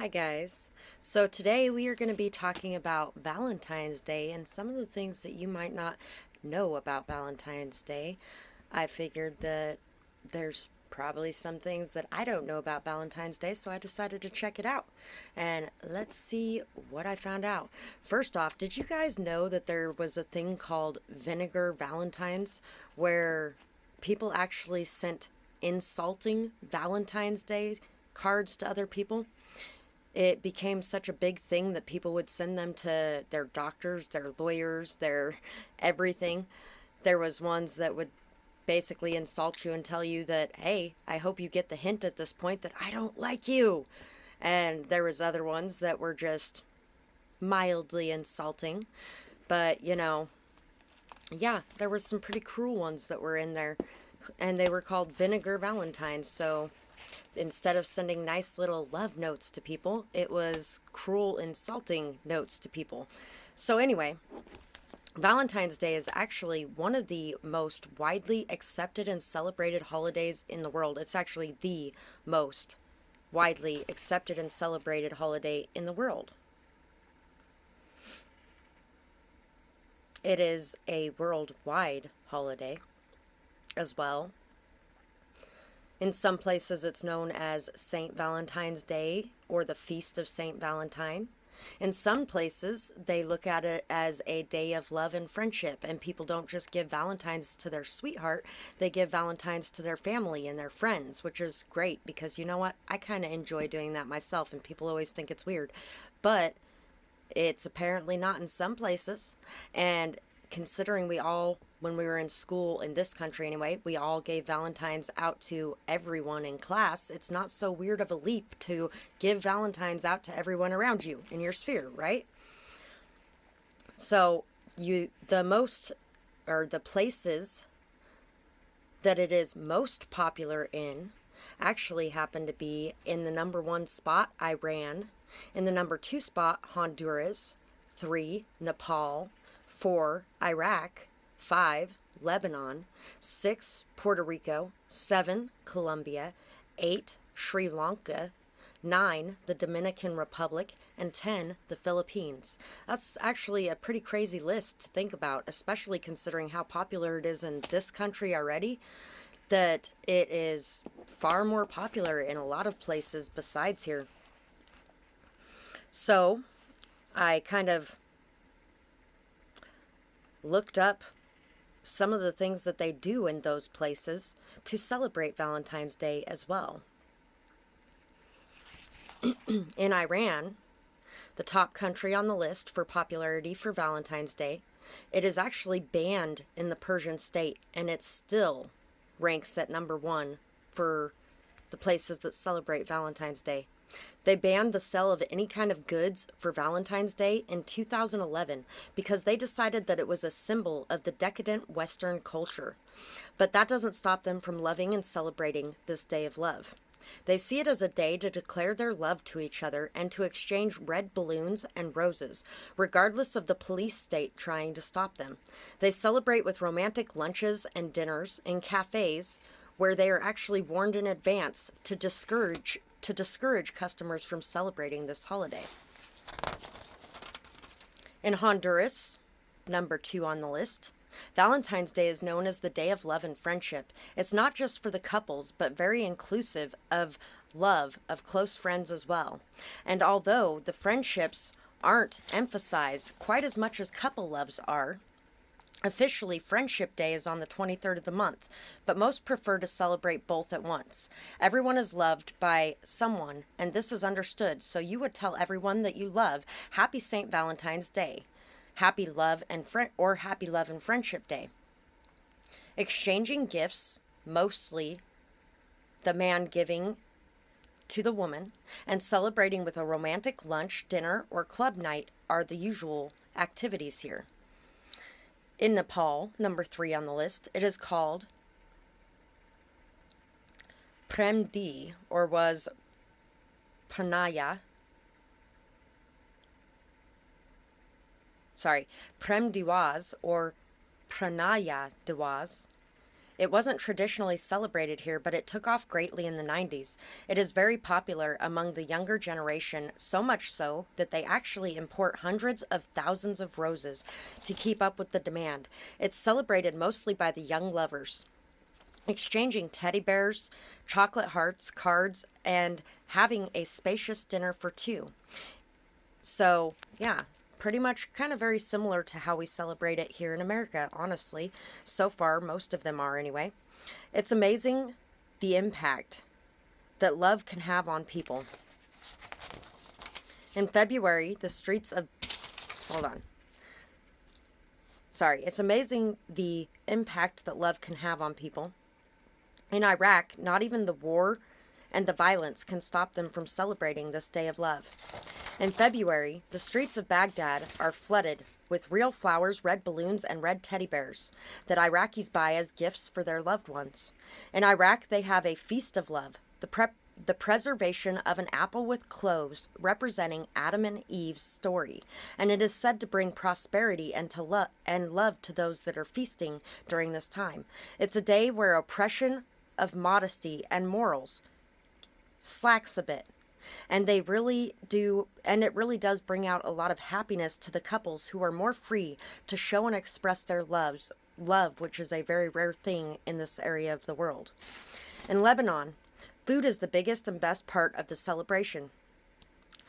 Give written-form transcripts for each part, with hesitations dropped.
Hi guys. So today we are going to be talking about Valentine's Day and some of the things that you might not know about Valentine's Day. I figured that there's probably some things that I don't know about Valentine's Day, so I decided to check it out. And let's see what I found out. First off, did you guys know that there was a thing called vinegar Valentines where people actually sent insulting Valentine's Day cards to other people? It became such a big thing that people would send them to their doctors, their lawyers, their everything. There was ones that would basically insult you and tell you that, hey, I hope you get the hint at this point that I don't like you. And there was other ones that were just mildly insulting. But, yeah, there was some pretty cruel ones that were in there. And they were called vinegar valentines. So instead of sending nice little love notes to people, it was cruel, insulting notes to people. So, anyway, Valentine's Day is actually one of the most widely accepted and celebrated holidays in the world. It's actually the most widely accepted and celebrated holiday in the world. It is a worldwide holiday as well. In some places, it's known as St. Valentine's Day or the Feast of St. Valentine. In some places, they look at it as a day of love and friendship, and people don't just give Valentines to their sweetheart, they give Valentines to their family and their friends, which is great because you know what? I kind of enjoy doing that myself, and people always think it's weird. But it's apparently not in some places, and considering when we were in school in this country anyway, we all gave Valentines out to everyone in class. It's not so weird of a leap to give Valentines out to everyone around you in your sphere, right? So, the places that it is most popular in actually happen to be in the number one spot, Iran, in the number two spot, Honduras, 3, Nepal, 4, Iraq, 5, Lebanon, 6, Puerto Rico, 7, Colombia, 8, Sri Lanka, 9, the Dominican Republic, and 10, the Philippines. That's actually a pretty crazy list to think about, especially considering how popular it is in this country already, that it is far more popular in a lot of places besides here. So, I kind of looked up some of the things that they do in those places to celebrate Valentine's Day as well. In Iran, the top country on the list for popularity for Valentine's Day, it is actually banned in the Persian state, and it still ranks at number one for the places that celebrate Valentine's Day. They banned the sale of any kind of goods for Valentine's Day in 2011 because they decided that it was a symbol of the decadent Western culture. But that doesn't stop them from loving and celebrating this day of love. They see it as a day to declare their love to each other and to exchange red balloons and roses, regardless of the police state trying to stop them. They celebrate with romantic lunches and dinners in cafes where they are actually warned in advance to discourage customers from celebrating this holiday. In Honduras, number 2 on the list, Valentine's Day is known as the Day of Love and Friendship. It's not just for the couples, but very inclusive of love of close friends as well. And although the friendships aren't emphasized quite as much as couple loves are, officially, Friendship Day is on the 23rd of the month, but most prefer to celebrate both at once. Everyone is loved by someone, and this is understood, so you would tell everyone that you love, Happy St. Valentine's Day, Happy Love and Happy Love and Friendship Day. Exchanging gifts, mostly the man giving to the woman, and celebrating with a romantic lunch, dinner, or club night are the usual activities here. In Nepal, number 3 on the list, it is called Premdi, or was Panaya. Prem Diwaz, or Pranaya Diwaz. It wasn't traditionally celebrated here, but it took off greatly in the 90s. It is very popular among the younger generation, so much so that they actually import hundreds of thousands of roses to keep up with the demand. It's celebrated mostly by the young lovers, exchanging teddy bears, chocolate hearts, cards, and having a spacious dinner for two. So, yeah, pretty much kind of very similar to how we celebrate it here in America, honestly. So far, most of them are anyway. It's amazing the impact that love can have on people. In February, the streets of. Hold on. Sorry. It's amazing the impact that love can have on people. In Iraq, not even the war and the violence can stop them from celebrating this day of love. In February, the streets of Baghdad are flooded with real flowers, red balloons, and red teddy bears that Iraqis buy as gifts for their loved ones. In Iraq, they have a feast of love, the preservation of an apple with cloves representing Adam and Eve's story, and it is said to bring prosperity and love to those that are feasting during this time. It's a day where oppression of modesty and morals slacks a bit. And they really do, and it really does bring out a lot of happiness to the couples who are more free to show and express their love, which is a very rare thing in this area of the world. In Lebanon, food is the biggest and best part of the celebration.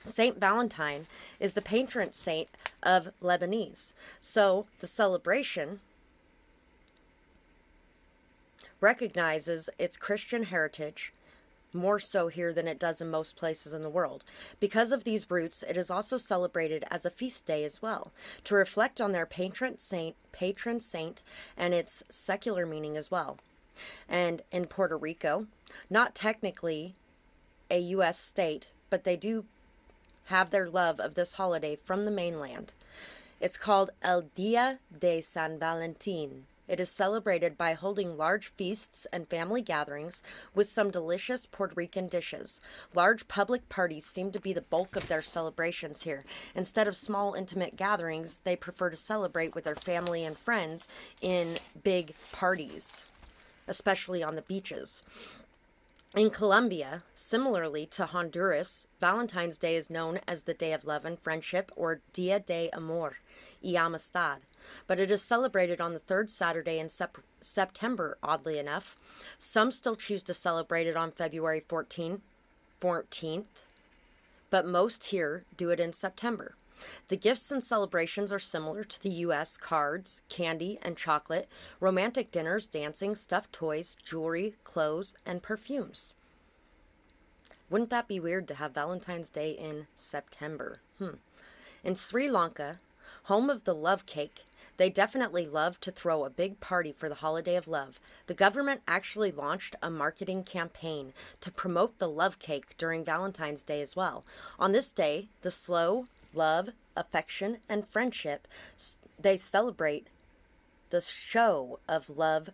Saint Valentine is the patron saint of Lebanese. So the celebration recognizes its Christian heritage, more so here than it does in most places in the world. Because of these roots, it is also celebrated as a feast day as well, to reflect on their patron saint, and its secular meaning as well. And in Puerto Rico, not technically a U.S. state, but they do have their love of this holiday from the mainland. It's called El Dia De San Valentin. It is celebrated by holding large feasts and family gatherings with some delicious Puerto Rican dishes. Large public parties seem to be the bulk of their celebrations here. Instead of small, intimate gatherings, they prefer to celebrate with their family and friends in big parties, especially on the beaches. In Colombia, similarly to Honduras, Valentine's Day is known as the Day of Love and Friendship, or Dia de Amor y Amistad, but it is celebrated on the third Saturday in September, oddly enough. Some still choose to celebrate it on February 14th, but most here do it in September. The gifts and celebrations are similar to the U.S. cards, candy, and chocolate, romantic dinners, dancing, stuffed toys, jewelry, clothes, and perfumes. Wouldn't that be weird to have Valentine's Day in September? In Sri Lanka, home of the love cake, they definitely love to throw a big party for the holiday of love. The government actually launched a marketing campaign to promote the love cake during Valentine's Day as well. On this day, the slow love, affection, and friendship, they celebrate the show of love,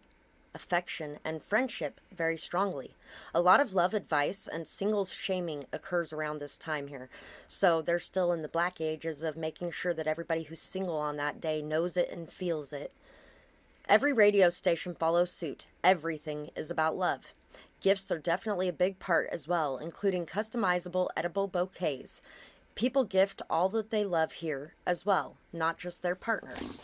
affection, and friendship very strongly. A lot of love advice and singles shaming occurs around this time here. So they're still in the black ages of making sure that everybody who's single on that day knows it and feels it. Every radio station follows suit. Everything is about love. Gifts are definitely a big part as well, including customizable edible bouquets. People gift all that they love here as well, not just their partners.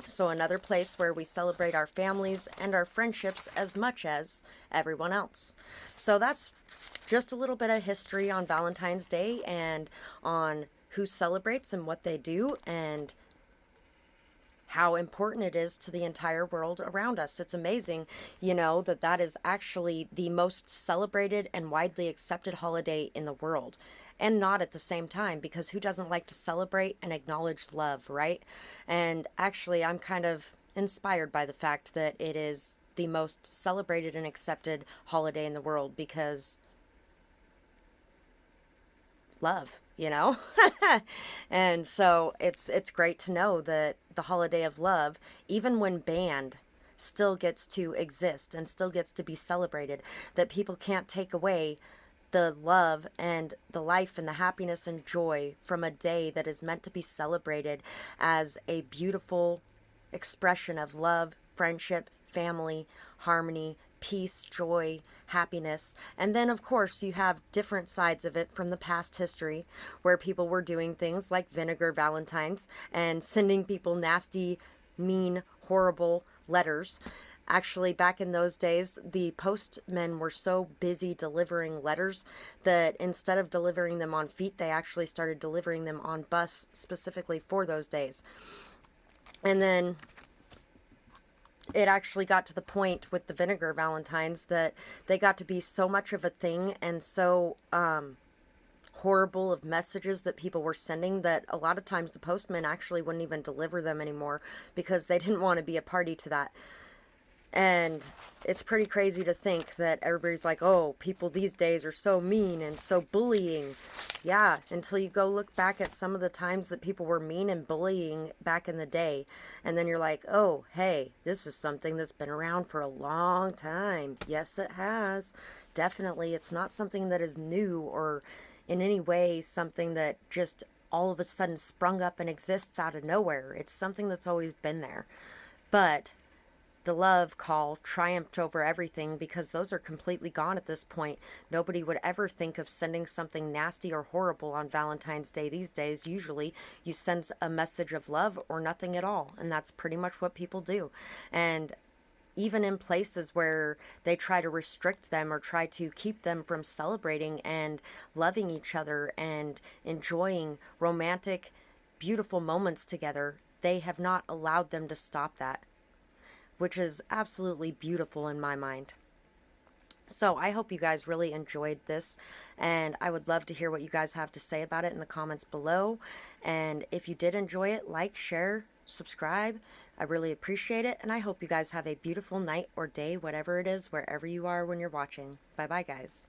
So another place where we celebrate our families and our friendships as much as everyone else. So that's just a little bit of history on Valentine's Day and on who celebrates and what they do and how important it is to the entire world around us. It's amazing, that is actually the most celebrated and widely accepted holiday in the world. And not at the same time, because who doesn't like to celebrate and acknowledge love, right? And actually, I'm kind of inspired by the fact that it is the most celebrated and accepted holiday in the world because love, And so it's great to know that the holiday of love, even when banned, still gets to exist and still gets to be celebrated, that people can't take away the love and the life and the happiness and joy from a day that is meant to be celebrated as a beautiful expression of love, friendship, family, harmony, peace, joy, happiness. And then, of course, you have different sides of it from the past history where people were doing things like vinegar Valentines and sending people nasty, mean, horrible letters. Actually, back in those days, the postmen were so busy delivering letters that instead of delivering them on feet, they actually started delivering them on bus specifically for those days. And then it actually got to the point with the vinegar Valentines that they got to be so much of a thing and so horrible of messages that people were sending that a lot of times the postmen actually wouldn't even deliver them anymore because they didn't want to be a party to that. And it's pretty crazy to think that everybody's like, oh, people these days are so mean and so bullying. Yeah, until you go look back at some of the times that people were mean and bullying back in the day. And then you're like, oh, hey, this is something that's been around for a long time. Yes, it has. Definitely. It's not something that is new or in any way something that just all of a sudden sprung up and exists out of nowhere. It's something that's always been there. But the love call triumphed over everything because those are completely gone at this point. Nobody would ever think of sending something nasty or horrible on Valentine's Day these days. Usually you send a message of love or nothing at all, and that's pretty much what people do. And even in places where they try to restrict them or try to keep them from celebrating and loving each other and enjoying romantic, beautiful moments together, they have not allowed them to stop that, which is absolutely beautiful in my mind. So I hope you guys really enjoyed this, and I would love to hear what you guys have to say about it in the comments below. And if you did enjoy it, like, share, subscribe. I really appreciate it, and I hope you guys have a beautiful night or day, whatever it is, wherever you are when you're watching. Bye bye, guys.